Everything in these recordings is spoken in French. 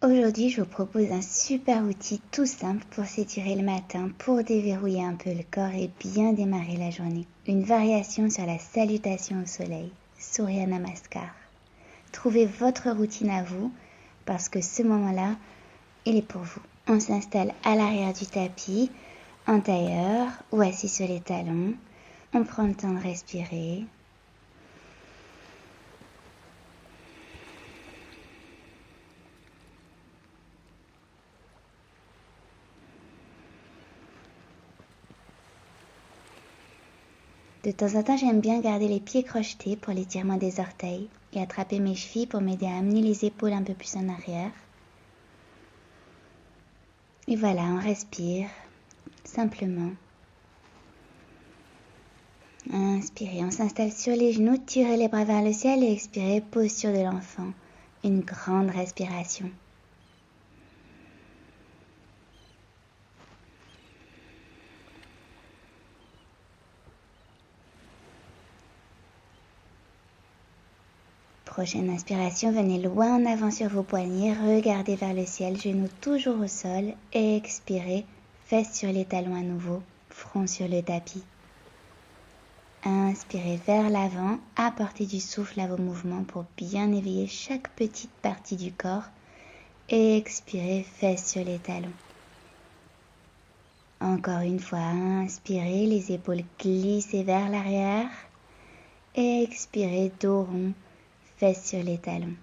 Aujourd'hui, je vous propose un super outil tout simple pour s'étirer le matin, pour déverrouiller un peu le corps et bien démarrer la journée. Une variation sur la salutation au soleil, Surya Namaskar. Trouvez votre routine à vous parce que ce moment-là, il est pour vous. On s'installe à l'arrière du tapis, en tailleur ou assis sur les talons. On prend le temps de respirer. De temps en temps, j'aime bien garder les pieds crochetés pour l'étirement des orteils et attraper mes chevilles pour m'aider à amener les épaules un peu plus en arrière. Et voilà, on respire simplement. Inspirez, on s'installe sur les genoux, tirez les bras vers le ciel et expirez, posture de l'enfant. Une grande respiration. Prochaine inspiration, venez loin en avant sur vos poignets, regardez vers le ciel, genoux toujours au sol, et expirez, fesses sur les talons à nouveau, front sur le tapis. Inspirez vers l'avant, apportez du souffle à vos mouvements pour bien éveiller chaque petite partie du corps, et expirez, fesses sur les talons. Encore une fois, inspirez, les épaules glissez vers l'arrière, et expirez, dos rond, fesses sur les talons.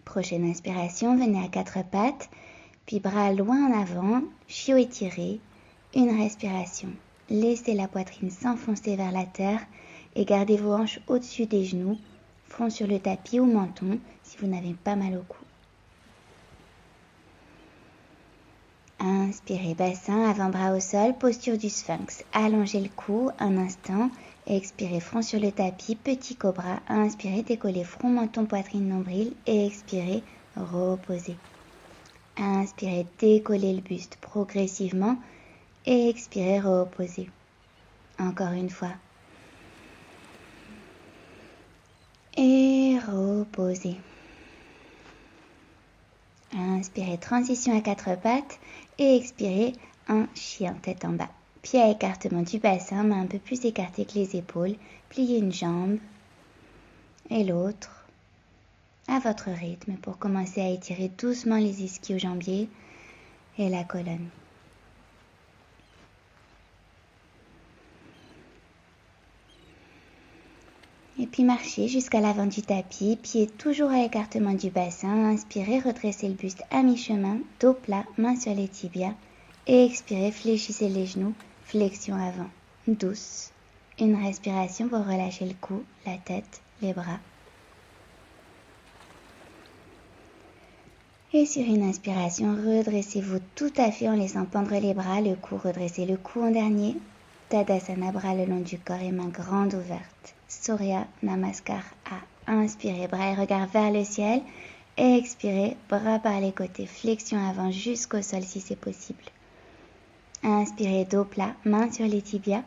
Prochaine inspiration, venez à quatre pattes, puis bras loin en avant, chiot étiré, une respiration. Laissez la poitrine s'enfoncer vers la terre et gardez vos hanches au-dessus des genoux, front sur le tapis ou menton si vous n'avez pas mal au cou. Inspirez, bassin, avant-bras au sol, posture du sphinx. Allongez le cou un instant et expirez, front sur le tapis, petit cobra. Inspirez, décollez front, menton, poitrine, nombril et expirez, reposez. Inspirez, décollez le buste progressivement et expirez, reposez. Encore une fois. Et reposez. Inspirez, transition à quatre pattes et expirez, un chien tête en bas. Pied à écartement du bassin, main un peu plus écartée que les épaules. Pliez une jambe et l'autre à votre rythme pour commencer à étirer doucement les ischio-jambiers et la colonne. Et puis marchez jusqu'à l'avant du tapis, pieds toujours à écartement du bassin. Inspirez, redressez le buste à mi-chemin, dos plat, main sur les tibias. Et expirez, fléchissez les genoux, flexion avant, douce. Une respiration pour relâcher le cou, la tête, les bras. Et sur une inspiration, redressez-vous tout à fait en laissant pendre les bras, le cou, redressez le cou en dernier. Tadasana, bras le long du corps et mains grandes ouvertes. Surya Namaskar à inspirer, bras et regard vers le ciel. Et expirez, bras par les côtés, flexion avant jusqu'au sol si c'est possible. Inspirez, dos plat, main sur les tibias.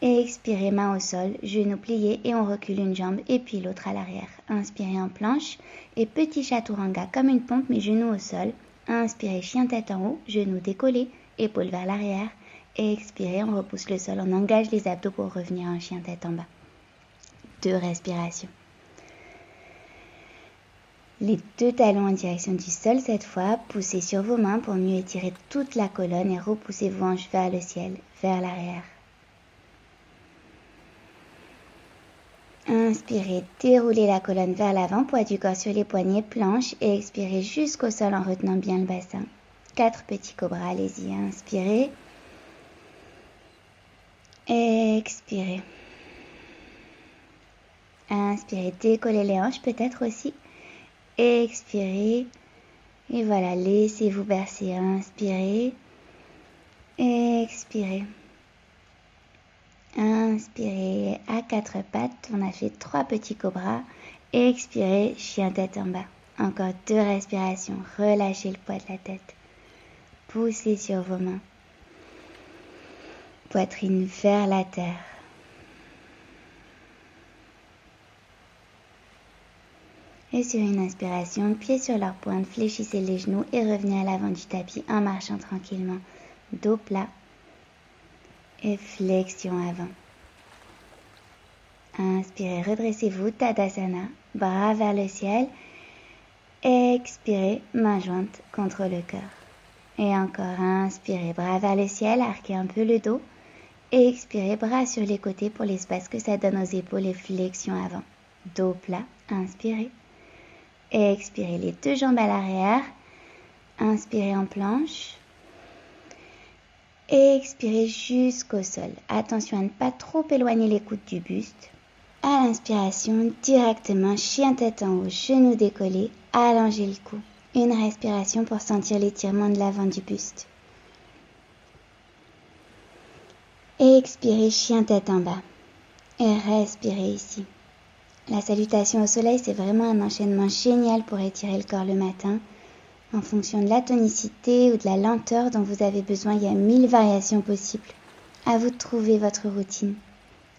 Et expirez, main au sol, genoux pliés et on recule une jambe et puis l'autre à l'arrière. Inspirez en planche et petit chaturanga comme une pompe mais genoux au sol. Inspirez, chien tête en haut, genoux décollés, épaules vers l'arrière. Et expirez, on repousse le sol, on engage les abdos pour revenir en chien tête en bas. 2 respirations. Les 2 talons en direction du sol cette fois, poussez sur vos mains pour mieux étirer toute la colonne et repoussez vos hanches vers le ciel, vers l'arrière. Inspirez, déroulez la colonne vers l'avant, poids du corps sur les poignets, planche et expirez jusqu'au sol en retenant bien le bassin. 4 petits cobras, allez-y, inspirez. Expirez. Inspirez, décollez les hanches peut-être aussi. Expirez. Et voilà, laissez-vous bercer. Inspirez. Expirez. Inspirez à 4 pattes. On a fait 3 petits cobras. Expirez, chien tête en bas. Encore 2 respirations. Relâchez le poids de la tête. Poussez sur vos mains. Poitrine vers la terre. Et sur une inspiration, pieds sur leur pointe, fléchissez les genoux et revenez à l'avant du tapis en marchant tranquillement. Dos plat et flexion avant. Inspirez, redressez-vous, Tadasana, bras vers le ciel. Expirez, main jointe contre le cœur. Et encore, inspirez, bras vers le ciel, arquez un peu le dos. Et expirez, bras sur les côtés pour l'espace que ça donne aux épaules et flexion avant. Dos plat, inspirez. Et expirez les deux jambes à l'arrière. Inspirez en planche. Et expirez jusqu'au sol. Attention à ne pas trop éloigner les coudes du buste. À l'inspiration, directement, chien tête en haut, genoux décollés, allongez le cou. Une respiration pour sentir l'étirement de l'avant du buste. Et expirez, chien tête en bas. Et respirez ici. La salutation au soleil, c'est vraiment un enchaînement génial pour étirer le corps le matin. En fonction de la tonicité ou de la lenteur dont vous avez besoin, il y a 1000 variations possibles. À vous de trouver votre routine.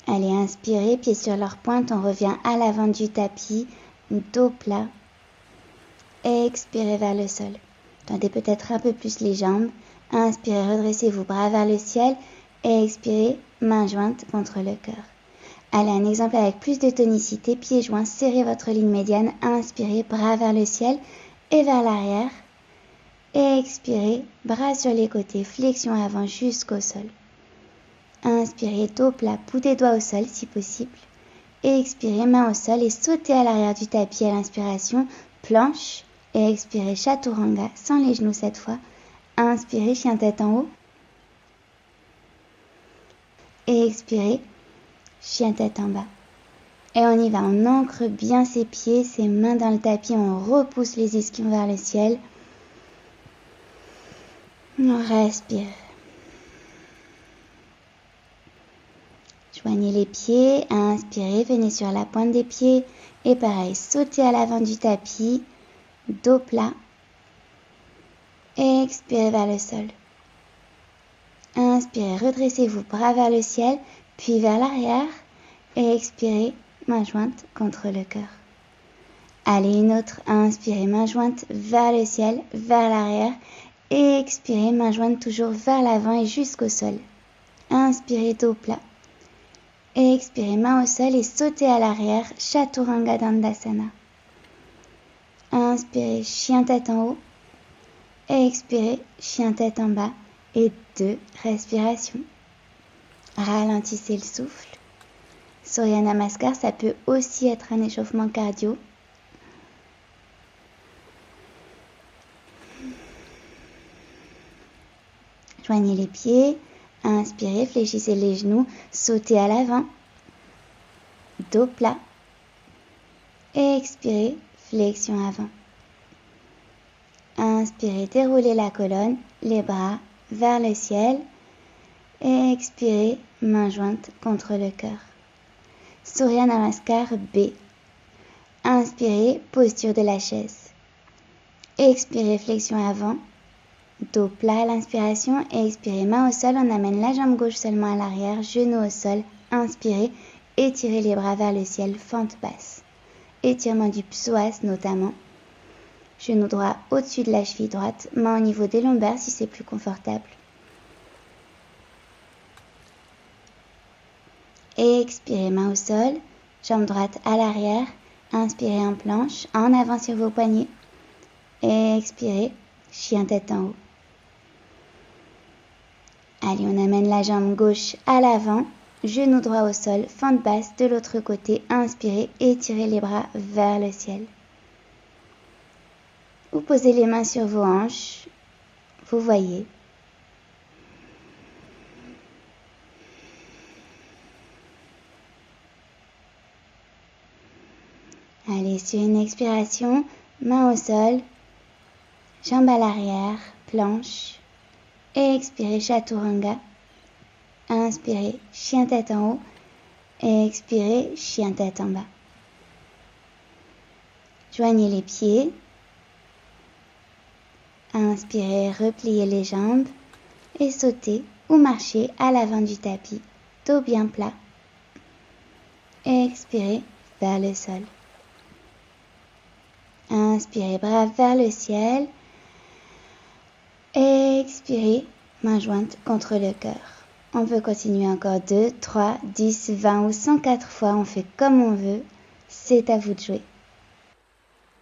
Allez, inspirez, pieds sur leur pointe, on revient à l'avant du tapis, dos plat. Expirez vers le sol. Tendez peut-être un peu plus les jambes. Inspirez, redressez-vous, bras vers le ciel. Et expirez, main jointe contre le cœur. Allez, un exemple avec plus de tonicité, pieds joints, serrez votre ligne médiane. Inspirez, bras vers le ciel et vers l'arrière. Et expirez, bras sur les côtés, flexion avant jusqu'au sol. Inspirez, dos plat, bout des doigts au sol si possible. Et expirez, main au sol et sautez à l'arrière du tapis à l'inspiration, planche. Et expirez, chaturanga, sans les genoux cette fois. Inspirez, chien tête en haut. Et expirez, chien tête en bas. Et on y va, on ancre bien ses pieds, ses mains dans le tapis, on repousse les ischions vers le ciel. On respire. Joignez les pieds, inspirez, venez sur la pointe des pieds. Et pareil, sautez à l'avant du tapis, dos plat. Et expirez vers le sol. Inspirez, redressez-vous, bras vers le ciel, puis vers l'arrière. Et expirez, main jointe contre le cœur. Allez, une autre. Inspirez, main jointe vers le ciel, vers l'arrière. Et expirez, main jointe toujours vers l'avant et jusqu'au sol. Inspirez, dos plat. Et expirez, main au sol et sautez à l'arrière, Chaturanga Dandasana. Inspirez, chien tête en haut. Et expirez, chien tête en bas. Et 2 respirations. Ralentissez le souffle. Surya Namaskar, ça peut aussi être un échauffement cardio. Joignez les pieds. Inspirez, fléchissez les genoux, sautez à l'avant, dos plat. Et expirez, flexion avant. Inspirez, déroulez la colonne, les bras vers le ciel. Et expirez, main jointe contre le cœur. Surya Namaskar B. Inspirez, posture de la chaise. Expirez, flexion avant. Dos plat à l'inspiration et expirez, main au sol, on amène la jambe gauche seulement à l'arrière, genou au sol, inspirez, étirez les bras vers le ciel, fente basse. Étirement du psoas notamment. Genou droit au-dessus de la cheville droite, main au niveau des lombaires si c'est plus confortable. Et expirez, main au sol, jambe droite à l'arrière, inspirez en planche, en avant sur vos poignets. Et expirez, chien tête en haut. Allez, on amène la jambe gauche à l'avant, genou droit au sol, fente basse de l'autre côté, inspirez, étirez les bras vers le ciel. Vous posez les mains sur vos hanches, vous voyez. Allez, sur une expiration, main au sol, jambe à l'arrière, planche. Et expirez, Chaturanga. Inspirez, chien tête en haut. Et expirez, chien tête en bas. Joignez les pieds. Inspirez, repliez les jambes. Et sautez ou marchez à l'avant du tapis, dos bien plat. Et expirez vers le sol. Inspirez, bras vers le ciel. Expirez, main jointe contre le cœur. On peut continuer encore 2, 3, 10, 20 ou 104 fois. On fait comme on veut. C'est à vous de jouer.